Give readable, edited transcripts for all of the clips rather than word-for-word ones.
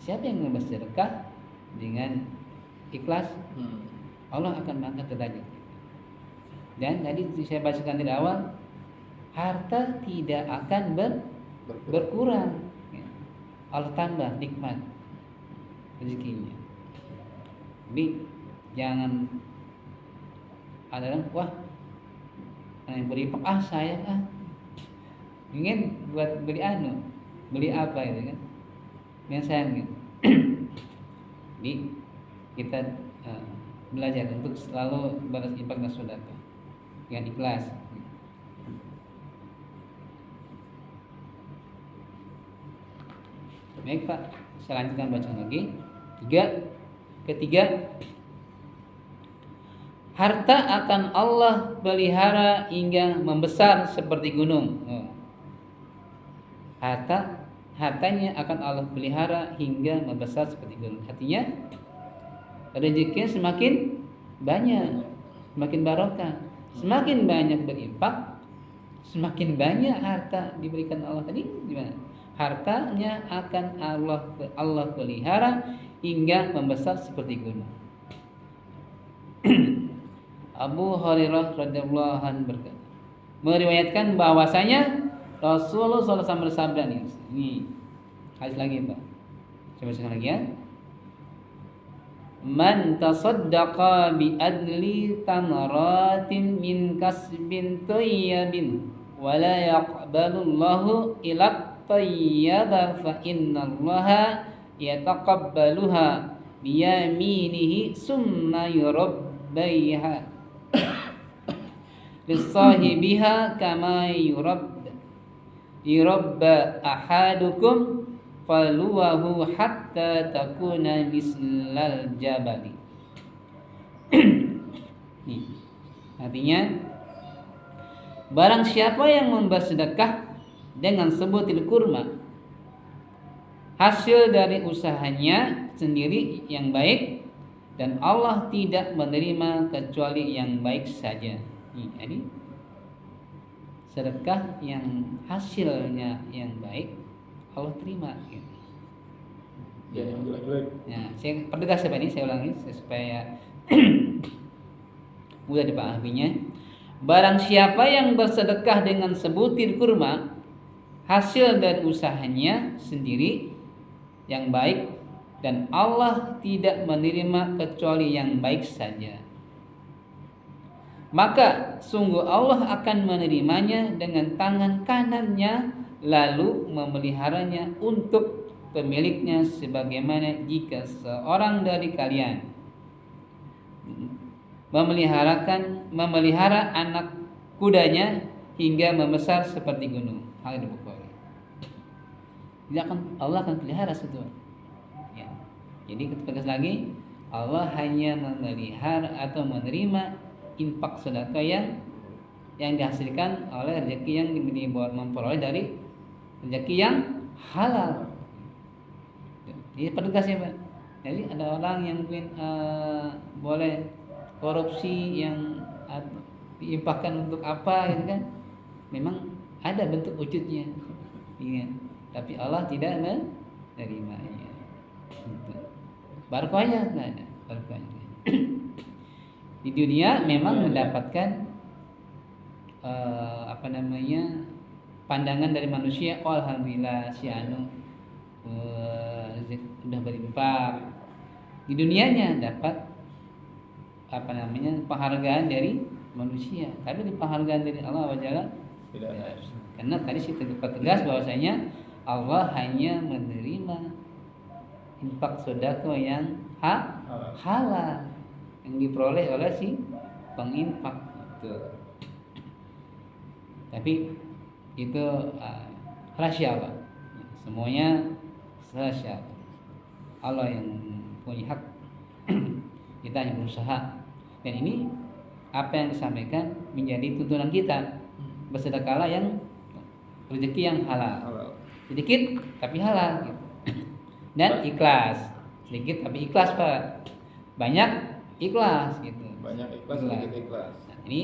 Siapa yang bersedekah dengan ikhlas, Allah akan mengangkat derajat. Dan tadi saya bacakan di awal, harta tidak akan berkurang. Allah tambah nikmat rezekinya. Jadi jangan ada orang, wah yang berinfak saya ingin buat beli apa gitu kan, yang sayang gitu. Jadi kita belajar untuk selalu balas infak dan sedekah dengan ikhlas. Baik Pak, saya lanjutkan bacaan lagi. Ketiga, harta akan Allah pelihara hingga membesar seperti gunung. Hartanya akan Allah pelihara hingga membesar seperti gunung. Artinya rezekinya semakin banyak, semakin barokah, semakin banyak berinfak, semakin banyak harta diberikan Allah. Tadi gimana? Hartanya akan Allah pelihara hingga membesar seperti gunung. Abu Hurairah radhiyallahu anhu berkata, meriwayatkan bahwasanya Rasulullah SAW bersabda nih. Ini hadis lagi Pak. Coba sekali lagi ya. Man tasaddaqa bi adli tamaratin min kasbin tayyibin wa la yaqbalu Allahu illa tayyaba fa innallaha yataqabbaluha bi yaminihi summa yurabbiha lisahibiha kama yurabba ahadukum faluwahu hatta takuna mislal jabali. Nih, artinya barang siapa yang bersedekah dengan sebutir kurma, hasil dari usahanya sendiri yang baik, dan Allah tidak menerima kecuali yang baik saja. Jadi sedekah yang hasilnya yang baik Allah terima. Ya, yang jelek-jelek. Ya, saya pertegas ini, saya ulangi supaya mudah dipahaminya. Barang siapa yang bersedekah dengan sebutir kurma, hasil dari usahanya sendiri yang baik, dan Allah tidak menerima kecuali yang baik saja, maka sungguh Allah akan menerimanya dengan tangan kanannya, lalu memeliharanya untuk pemiliknya, sebagaimana jika seorang dari kalian memelihara anak kudanya hingga membesar seperti gunung. Hadis Bukhari. Allah akan pelihara situ. Ya. Jadi tegas lagi, Allah hanya memelihara atau menerima infak sedekah yang dihasilkan oleh rezeki yang memperoleh dari rezeki yang halal. Jadi pertegas ya Pak. Jadi ada orang yang mungkin boleh korupsi yang diinfakkan untuk apa gitu kan? Memang ada bentuk wujudnya. Iya. Tapi Allah tidak menerimanya. Barokahnya enggak ada, barokahnya. Di dunia memang mendapatkan pandangan dari manusia, oh alhamdulillah si anu udah berinfak. Di dunianya dapat penghargaan dari manusia, tapi di penghargaan dari Allah Wajalla tidak ada. Karena tadi kita tegas bahwasanya Allah hanya menerima infak sedekah yang halal yang diperoleh oleh si penginfak itu. Tapi itu rahasia Allah. Semuanya rahasia Allah yang punya hak. Kita hanya berusaha. Dan ini apa yang disampaikan menjadi tuntunan kita. Bersedekahlah yang rezeki yang halal. Sedikit tapi halal gitu. Dan ikhlas. Sedikit tapi ikhlas Pak. Banyak ikhlas gitu. Banyak ikhlas, sedikit ikhlas. Nah, ini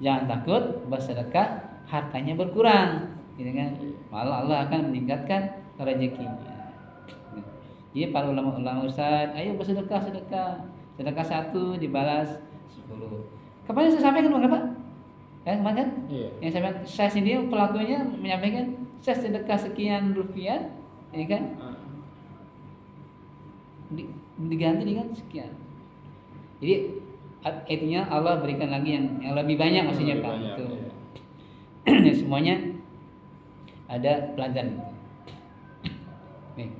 jangan takut bersedekah hartanya berkurang, gitu kan? Malah Allah akan meningkatkan rezekinya. Jadi para ulama-ulama Ustaz, ayo bersedekah, sedekah 1 dibalas 10. Kemarin saya sampaikan berapa? Kemarin kan? Iya. Yang saya sendiri pelakunya menyampaikan saya sedekah sekian rupiah, ini kan? Diganti dengan sekian. Jadi artinya Allah berikan lagi yang lebih banyak maksudnya Pak. Itu. Ya. Semuanya ada pelajaran. Nih.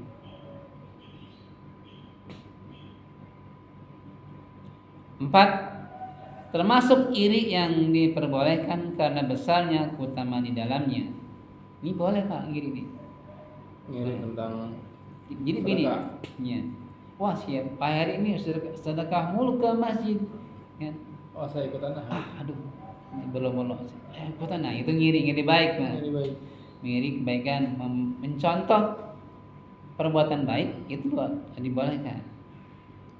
4. Termasuk iri yang diperbolehkan karena besarnya keutamaan di dalamnya. Ini boleh Pak, iri nih. Iri tentang jadi gini, ya. Wah siap, Pak hari ini sedekah mulu ke masjid. Ya. Oh saya ikutan. Aduh, belum ikutan. Nah itu ngiri baik Pak. Ngiri kebaikan, mencontoh perbuatan baik itu dibolehkan.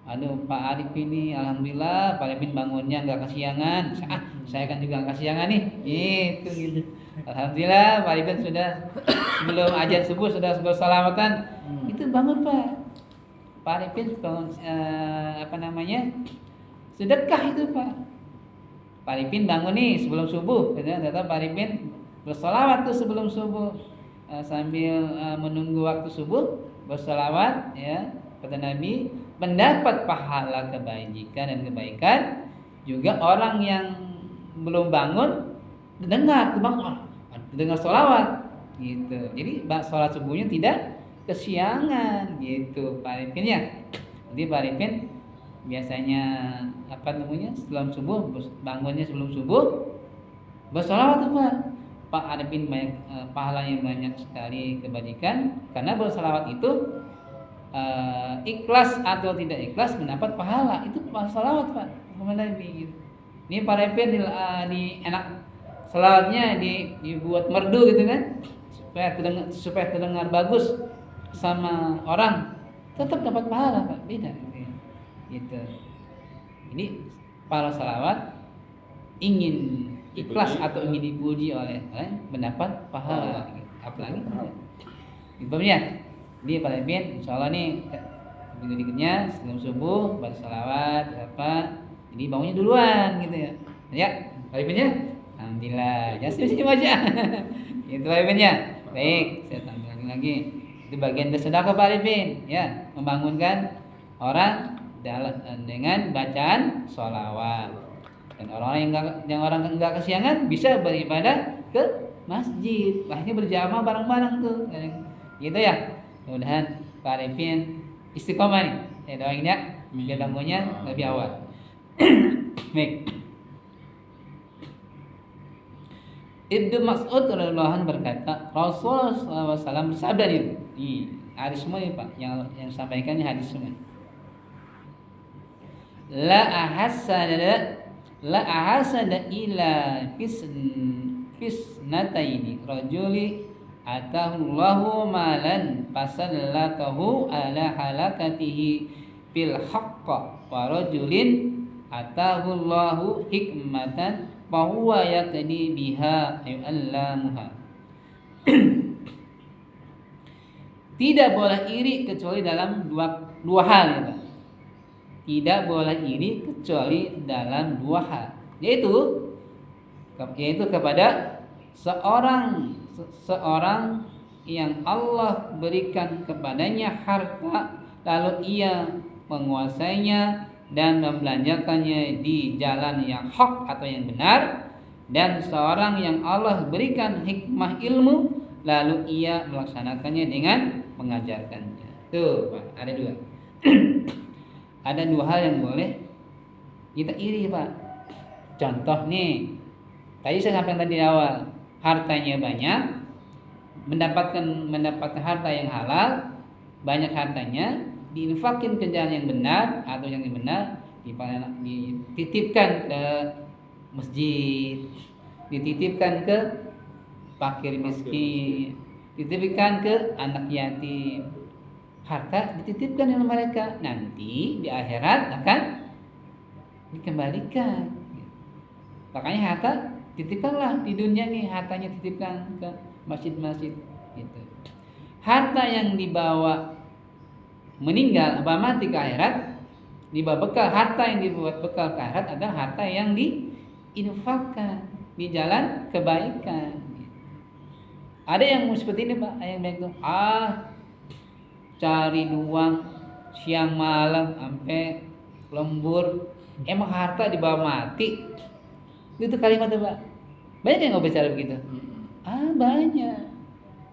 Aduh Pak Arif ini alhamdulillah Pak Arifin bangunnya nggak kesiangan. Saya kan juga nggak kesiangan nih. Itu gitu. Alhamdulillah Pak Arifin sudah sebelum azan subuh sudah bersalamatan. Itu bangun Pak. Pak Arifin bangun sedekah itu Pak. Pak Arifin bangun nih sebelum subuh. Ternyata Pak Arifin bersalawat tuh sebelum subuh sambil menunggu waktu subuh bersalawat ya kata Nabi mendapat pahala kebajikan dan kebaikan. Juga orang yang belum bangun dengar sholawat gitu. Jadi sholat subuhnya tidak kesiangan gitu Pak Arifin ya. Jadi Pak Arifin biasanya sebelum subuh bangunnya sebelum subuh bersolawat tuh Pak Arifin banyak pahalanya banyak sekali kebajikan karena bersolawat itu ikhlas atau tidak ikhlas mendapat pahala itu salawat Pak kepada Nabi gitu. Ini Pak Arifin di enak salawatnya dibuat merdu gitu kan supaya terdengar bagus sama orang tetap dapat pahala Pak beda gitu. Ini para salawat ingin ikhlas atau ingin dipuji oleh mendapat pahala apalagi ibadahnya. Di Pak Arifin insyaallah nih berikutnya sebelum subuh baca salawat jadi bangunnya duluan gitu ya. Ya, Pak Arifin ya. Alhamdulillah. Jangan sih aja. Itu Pak Arifin ya. Baik, saya tampilkan lagi. Itu bagian bersedekah Pak Arifin ya, membangunkan orang dengan bacaan sholawat. Dan orang-orang yang enggak kesiangan bisa beribadah ke masjid. Akhirnya berjamaah bareng-bareng tuh. Gitu ya. Mudah-mudahan Pak Arifin istiqomah nih. Saya doain ya, biar bangunnya lebih awal. Baik. Ibnu Mas'ud radhiyallahu anhu berkata, Rasulullah SAW bersabda nih. Hadis semua nih Pak, yang sampaikannya hadis semua. La ahasada ila fisnataini rajuli atahullahu malan fasallatahu ala halakatihi bil haqqa wa rajulin atahullahu hikmatan fa huwa yaqdi biha ayullamuha. Tidak boleh iri kecuali dalam dua hal ya Pak. Tidak boleh iri kecuali dalam dua hal, yaitu kepada seorang yang Allah berikan kepadanya harta lalu ia menguasainya dan membelanjakannya di jalan yang hak atau yang benar, dan seorang yang Allah berikan hikmah ilmu lalu ia melaksanakannya dengan mengajarkannya. Tuh Pak, ada dua. Ada dua hal yang boleh kita iri Pak. Contoh nih, tadi saya sampaikan tadi di awal, hartanya banyak, mendapatkan harta yang halal, banyak hartanya diinfakin ke jalan yang benar atau yang benar dititipkan ke masjid, dititipkan ke fakir miskin, dititipkan ke anak yatim. Harta dititipkan oleh mereka, nanti di akhirat akan dikembalikan. Makanya harta titipkanlah di dunia nih, hartanya titipkan ke masjid-masjid gitu. Harta yang dibawa meninggal, mati ke akhirat, dibawa bekal, harta yang dibuat bekal ke akhirat adalah harta yang diinfakkan di jalan kebaikan. Ada yang seperti ini Pak, yang baik tuh, cari uang siang malam sampai lembur, emang harta dibawa mati. Itu kalimat tuh Pak. Banyak yang nggak bicara begitu. Banyak.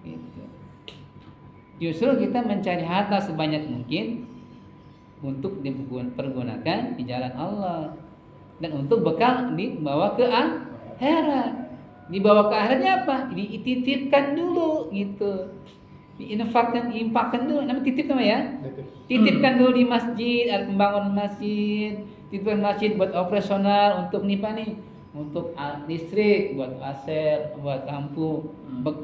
Gitu. Justru kita mencari harta sebanyak mungkin untuk dipergunakan di jalan Allah dan untuk bekal dibawa ke akhirat. Dibawa ke akhiratnya apa? Dititipkan dulu gitu. Infakkan dulu. Namanya titip nama ya. Titipkan dulu di masjid, ada pembangunan masjid, titipkan masjid buat operasional untuk nih Pak nih, untuk listrik, buat aset, buat lampu,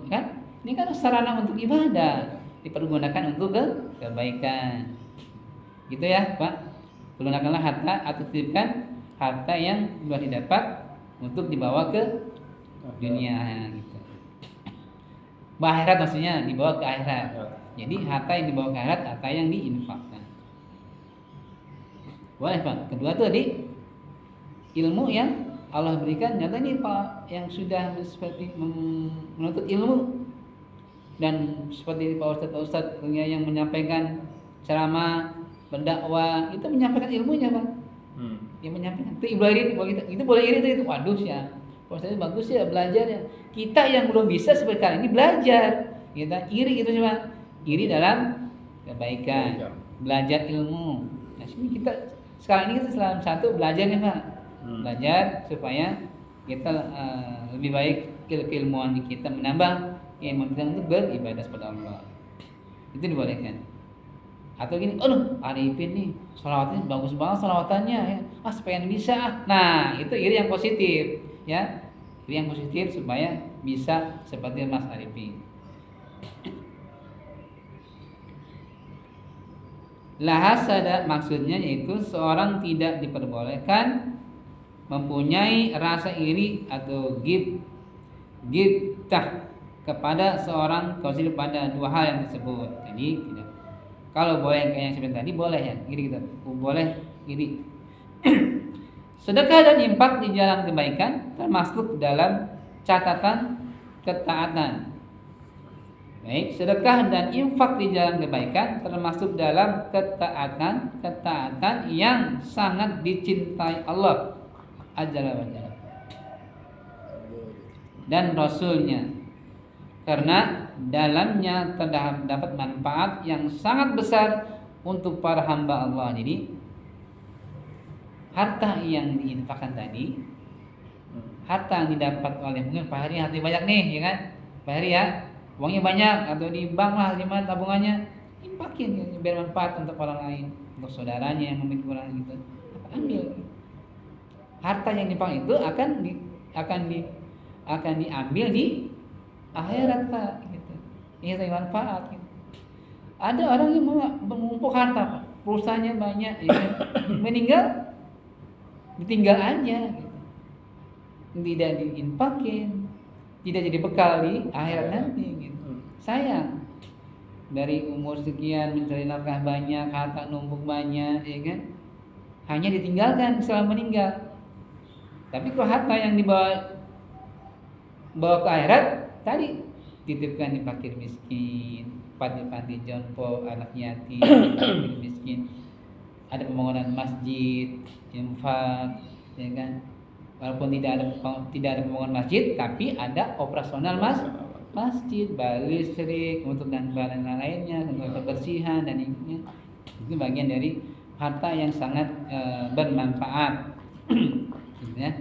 kan? Ini kan sarana untuk ibadah, dipergunakan untuk kebaikan. Gitu ya, Pak. Gunakanlah harta atau titipkan harta yang sudah didapat untuk dibawa ke dunia gitu. Akhirat maksudnya dibawa ke akhirat. Jadi harta yang dibawa ke akhirat, harta yang diinfakkan. Boleh Pak. Kedua tuh tadi ilmu yang Allah berikan. Nyata ini Pak yang sudah seperti menuntut ilmu dan seperti Pak Ustadz yang menyampaikan ceramah, berdakwah, itu menyampaikan ilmunya Pak. Yang menyampaikan itu boleh iri itu waduh ya. Proses bagus ya belajar ya. Kita yang belum bisa seperti kali ini belajar. Kita iri gitu cuma iri dalam kebaikan, belajar ilmu. Nah, sini kita sekarang ini kita dalam satu belajar nih Pak. Belajar supaya kita lebih baik keilmuan kita menambah ilmu kita untuk beribadah kepada Allah. Itu dibolehkan. Atau gini, Arifin nih sholawatnya bagus banget sholawatannya ya. Pengen bisa. Nah, itu iri yang positif ya. Iri yang positif supaya bisa seperti Mas Arifin. Lahasada maksudnya yaitu seorang tidak diperbolehkan mempunyai rasa iri atau gibtah kepada seorang kausil pada dua hal yang tersebut. Jadi tidak. Kalau boleh kayak yang seperti tadi boleh ya, iri gitu. Boleh iri. Sedekah dan infak di jalan kebaikan termasuk dalam catatan ketaatan. Baik, sedekah dan infak di jalan kebaikan termasuk dalam ketaatan yang sangat dicintai Allah Azza wa Jalla dan Rasulnya, karena dalamnya terdapat manfaat yang sangat besar untuk para hamba Allah. Jadi harta yang diinfakkan tadi, harta yang didapat oleh mungkin Pak Hari harta banyak nih, ya kan? Pak Hari ya, uangnya banyak atau di bank lah, di mana tabungannya, infakin ya, biar manfaat untuk orang lain, untuk saudaranya yang memiliki kurang gitu. Ambil. Harta yang diinfak itu akan diambil di akhirat Pak gitu. Ini manfaat gitu. Ada orang yang mengumpul harta Pak, perusahaannya banyak gitu. Meninggal ditinggal aja gitu. Tidak diinfakin, tidak jadi bekal di akhirat nanti gitu. Sayang. Dari umur sekian mencari nafkah banyak, harta numpuk banyak, ya kan? Hanya ditinggalkan setelah meninggal. Tapi kalau harta yang bawa ke akhirat tadi titipkan di fakir miskin, panti jompo, anak yatim, fakir miskin. Ada pembangunan masjid, infak, ya kan? Walaupun tidak ada pembangunan masjid, tapi ada operasional masjid, bayar listrik, untuk dan barang lainnya, untuk kebersihan dan ini. Itu bagian dari harta yang sangat bermanfaat. Ya.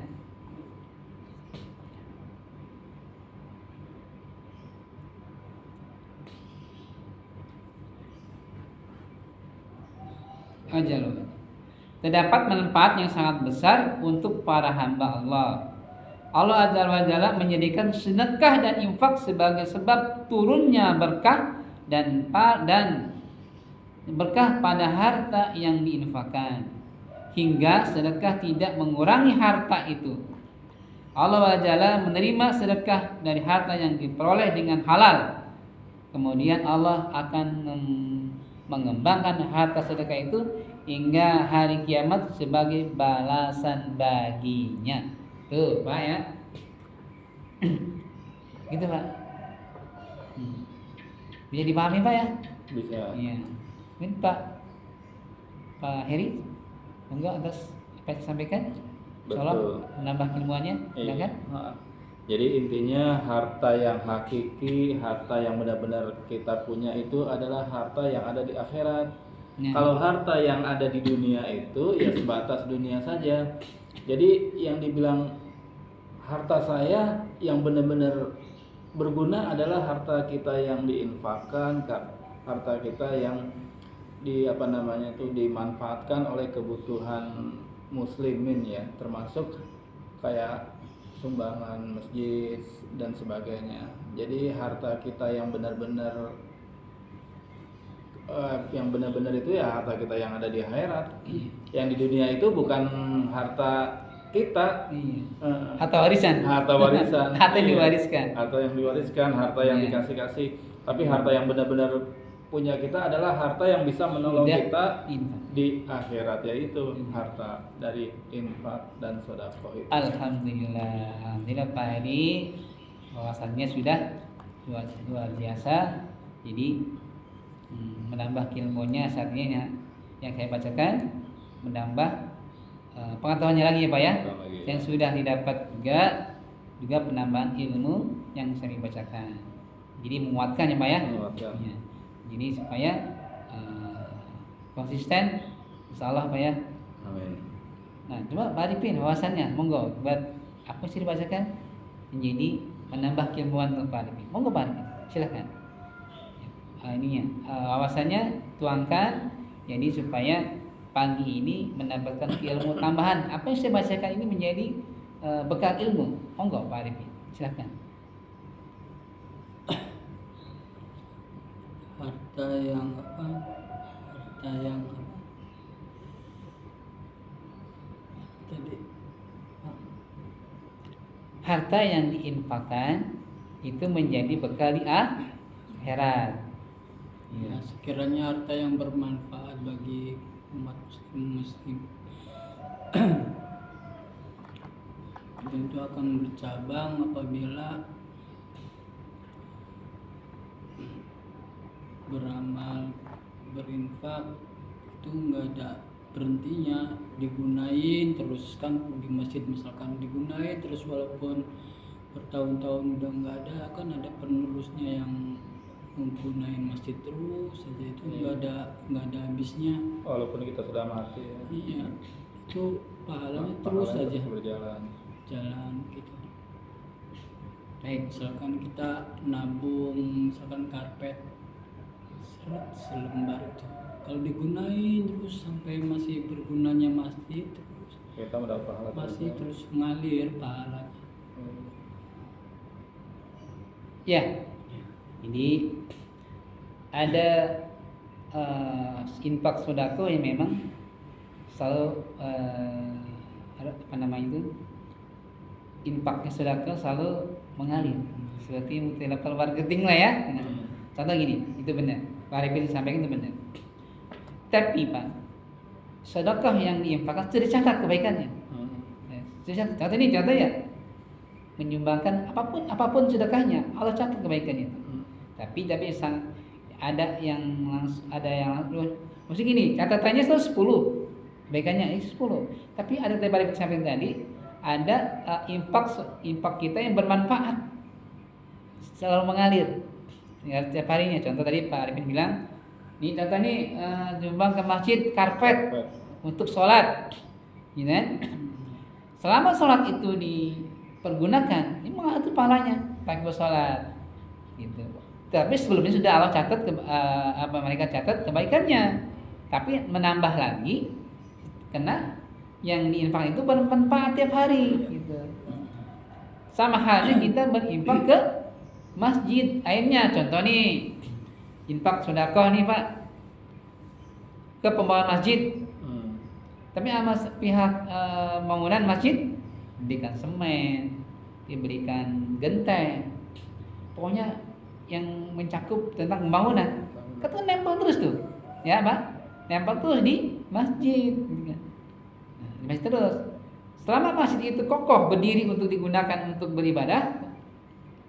Terdapat manfaat yang sangat besar untuk para hamba Allah. Allah Azza wa Jalla menjadikan sedekah dan infak sebagai sebab turunnya berkah dan berkah pada harta yang diinfakkan, hingga sedekah tidak mengurangi harta itu. Allah Azza wa Jalla menerima sedekah dari harta yang diperoleh dengan halal. Kemudian Allah akan mengembangkan harta sedekah itu hingga hari kiamat sebagai balasan baginya. Tuh, Pak ya. Gitu, Pak. Bisa dipahami, Pak ya? Bisa. Iya. Mungkin Pak Heri, monggo atas apa yang disampaikan. Insyaallah Betul. menambah ilmuannya, Iya. silakan. Jadi intinya harta yang hakiki, harta yang benar-benar kita punya itu adalah harta yang ada di akhirat. Ya. Kalau harta yang ada di dunia itu ya sebatas dunia saja. Jadi yang dibilang harta saya yang benar-benar berguna adalah harta kita yang diinfakkan, harta kita yang dimanfaatkan oleh kebutuhan muslimin ya, termasuk kayak sumbangan masjid dan sebagainya. Jadi harta kita yang benar-benar itu ya harta kita yang ada di akhirat. Yang di dunia itu bukan harta kita, Harta warisan. harta warisan. Harta yang Iya. diwariskan. Harta yang diwariskan, harta yang Iya. dikasih-kasih. Tapi harta yang benar-benar punya kita adalah harta yang bisa menolong Tidak kita infak. di akhirat, yaitu harta dari infak dan sedekah itu. Alhamdulillah Pak Heri, wawasannya sudah luar biasa. Jadi menambah ilmunya saat ini yang saya bacakan, menambah pengetahuannya lagi ya Pak ya. Lagi, ya. Yang sudah didapat juga penambahan ilmu yang saya bacakan. Jadi menguatkan ya Pak ya. Menguatkan. Ya. Jadi supaya konsisten, insyaallah Pak ya. Amin. Nah, coba Pak Arifin wawasannya, monggo buat apa sih dibacakan menjadi menambah keilmuan untuk Pak Arifin. Monggo Pak Arifin, silakan. Wawasannya tuangkan, jadi supaya pagi ini mendapatkan ilmu tambahan. Apa yang saya bacakan ini menjadi bekal ilmu. Monggo Pak Arifin, silakan. Harta yang tadi Harta yang diinfakkan itu menjadi bekal di akhirat. ya, sekiranya harta yang bermanfaat bagi umat muslim tentu akan bercabang apabila beramal, berinfak itu nggak ada berhentinya, digunain terus kan di masjid misalkan digunain terus walaupun bertahun-tahun udah nggak ada, kan ada penerusnya yang menggunain masjid terus saja, itu nggak ada habisnya. Walaupun kita sudah mati ya. Iya, itu pahalanya terus Pahalanya saja terus berjalan. jalan gitu. Baik, Misalkan kita nabung misalkan karpet selembar itu, kalau digunain terus sampai masih bergunanya masjid terus Kita mendapat pahala masih ya. terus mengalir pahalanya. ya. Jadi ada infak sodako yang memang selalu infaknya sodako selalu mengalir seperti mutiara marketing lah ya. Contoh gini, itu benar. Pak Arifin sampaikan itu benar. Tapi Pak, sedekah yang diinfakkan sudah dicatat kebaikannya. Contoh ini contoh ya, menyumbangkan apapun sedekahnya, Allah catat kebaikannya itu. Tapi ada yang mesti gini, catatannya 10 kebaikannya 10. Tapi ada tadi samping tadi ada infak kita yang bermanfaat, selalu mengalir setiap harinya. Contoh tadi Pak Arifin bilang, ini contoh nih nyumbang ke masjid karpet untuk sholat, gitu kan? Selama sholat itu dipergunakan, ini mengatur pahalanya pakai sholat, gitu. Tapi sebelumnya sudah Allah catat mereka catat kebaikannya, tapi menambah lagi karena yang diinfak itu bermanfaat tiap hari, gitu. Sama halnya kita berinfak ke masjid, akhirnya contoh nih infak sedekah nih Pak ke pembangunan masjid, tapi sama pihak bangunan masjid diberikan semen, diberikan genteng, pokoknya yang mencakup tentang pembangunan, kan nempel terus tuh ya Pak, nempel terus di masjid gitu kan. Nah, di masjid terus. Selama masjid itu kokoh berdiri untuk digunakan untuk beribadah,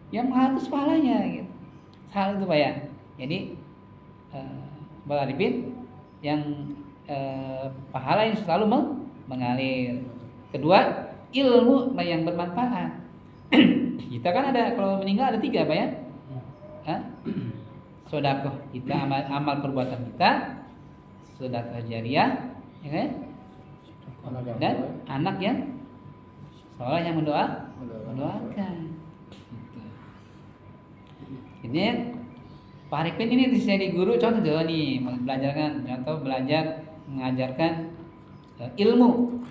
yang menghapus pahalanya gitu. Hal itu Pak ya. Jadi Bang Arifin yang pahala yang selalu mengalir. Kedua, ilmu yang bermanfaat. Kita kan ada kalau meninggal ada 3 Pak ya. Sedekah kita, amal perbuatan kita, sedekah jariah, ya kan? Dan anak yang soleh yang mendoakan. Gitu. Ini Pak Arifin ini jadi guru contoh nih, belajar mengajarkan ilmu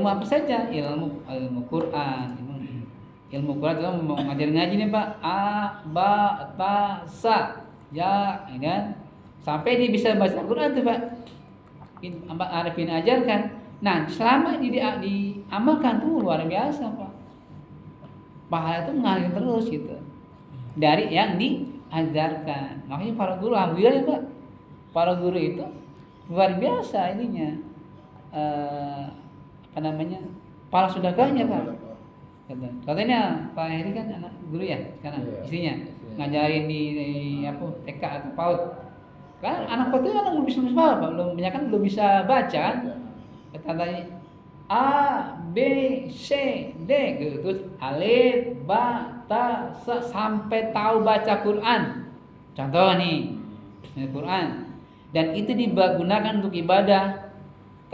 apa saja, ilmu Quran, ilmu Quran itu mau ngajar ngaji nih Pak, a ba ta sa ya, kan sampai dia bisa baca Quran tuh Pak. Pak Arifin ajarkan. Nah selama diamalkan tuh luar biasa Pak, pahala itu mengalir terus gitu dari yang diajarkan. Makanya para guru alhamdulillah ya Pak, para guru itu luar biasa ininya pahala sedekahnya Pak. Katanya Pak Heri kan anak guru ya sekarang, istrinya ngajarin di TK atau PAUD. Kan anak PAUD itu belum bisa Pak, belum bisa baca kan. Katanya A B C D gitu, terus alif ba ta sa sampai tahu baca Quran. Contoh nih Quran, dan itu digunakan untuk ibadah.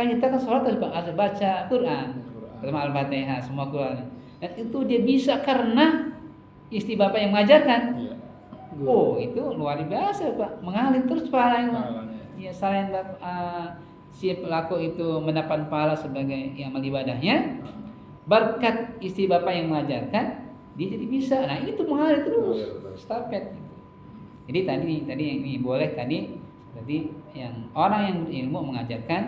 Kan kita kan sholat harus baca Quran, terutama Al-Fatihah, semua Quran. Dan itu dia bisa karena istri bapak yang mengajarkan. Oh itu luar biasa Pak, mengalir terus pahalanya. Ya selain si pelaku itu mendapat pahala sebagai amal ibadahnya, berkat istri bapak yang mengajarkan, dia jadi bisa. Nah itu mengalir terus, stafet. Jadi tadi yang ini boleh tadi berarti yang orang yang berilmu mengajarkan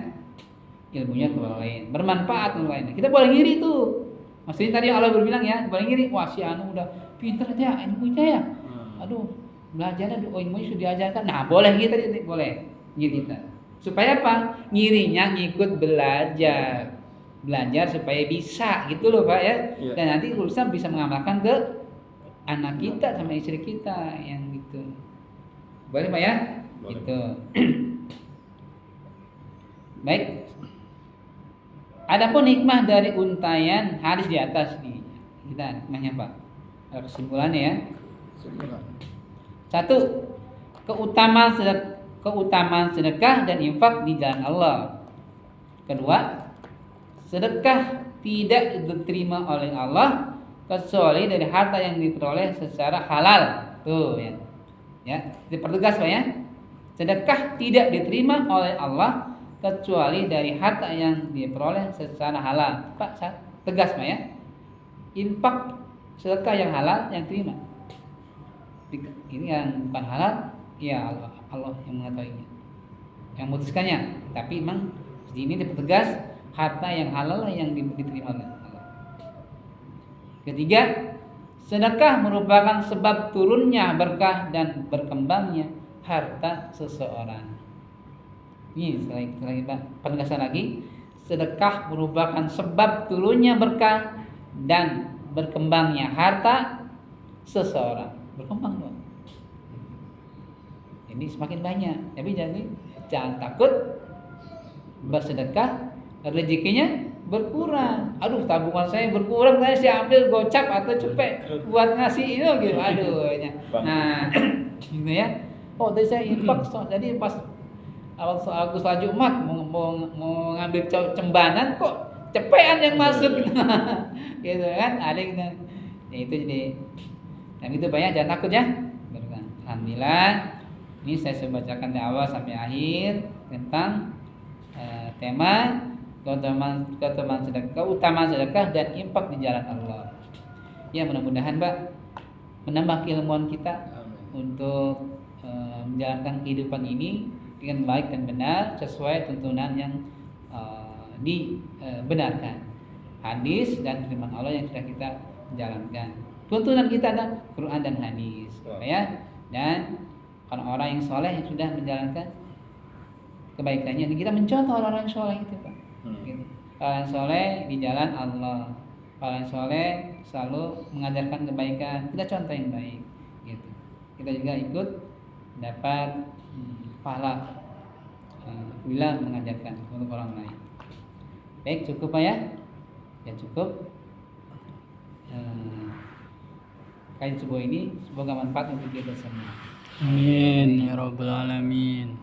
ilmunya ke orang lain, bermanfaat untuk orang lain. Kita boleh ngiri tuh. Maksudnya tadi Allah berbilang ya, boleh ngiri. Wah si anu udah pintar aja ilmunya ya. Aduh, belajarnya ilmunya sudah diajarkan. Nah, boleh kita boleh ngiri kita. Supaya apa? Ngirinya ngikut belajar. Belajar supaya bisa gitu loh Pak ya. Dan nanti bisa mengamalkan ke anak kita sama istri kita yang gitu. Boleh Pak ya? Boleh. Gitu. Baik. Adapun hikmah dari untayan hadis di atas nih, kita hikmahnya Pak. Ada kesimpulannya ya. Satu, keutamaan sedekah dan infak di jalan Allah. Kedua, sedekah tidak diterima oleh Allah kecuali dari harta yang diperoleh secara halal. Tuh ya. Ya, dipertegas Pak ya. Sedekah tidak diterima oleh Allah kecuali dari harta yang diperoleh secara halal. Pak, tegas Pak ya. Infak sedekah yang halal yang terima. Ini yang bukan halal, ya Allah yang mengetahuinya, yang memutuskannya. Tapi memang di ini dipertegas harta yang halal yang diterima oleh Allah. Ketiga, sedekah merupakan sebab turunnya berkah dan berkembangnya harta seseorang. Ini selain penegasan lagi, sedekah merupakan sebab turunnya berkah dan berkembangnya harta seseorang. Berkembang loh. Ini semakin banyak. Tapi jangan takut bersedekah rezekinya berkurang. Aduh, tabungan saya berkurang, saya ambil gocap atau cepet buat ngasih itu gitu. Aduh, nah, gitu ya. Oh, tadi saya infak, jadi pas aku sholat Jumat mau ngambil cembanan kok cepetan yang masuk gitu kan, ada gitu. Ya, itu jadi yang itu banyak, jangan takut ya. Alhamdulillah ini saya bacakan dari awal sampai akhir tentang tema keutamaan sedekah dan infak di jalan Allah. Ya mudah-mudahan Pak menambah keilmuan kita untuk menjalankan kehidupan ini dengan baik dan benar sesuai tuntunan yang dibenarkan, hadis dan firman Allah yang sudah kita jalankan. Tuntunan kita adalah Quran dan hadis, ya. Dan orang-orang yang soleh yang sudah menjalankan kebaikannya dan kita mencontoh orang-orang soleh itu Pak. Gitu. Orang soleh di jalan Allah, orang soleh selalu mengajarkan kebaikan, kita contoh yang baik gitu. Kita juga ikut dapat pahala bila mengajarkan untuk orang lain. Baik, cukup Pak ya? Ya cukup. Kain subuh ini semoga manfaat untuk kita semua. Amin ya rabbal alamin.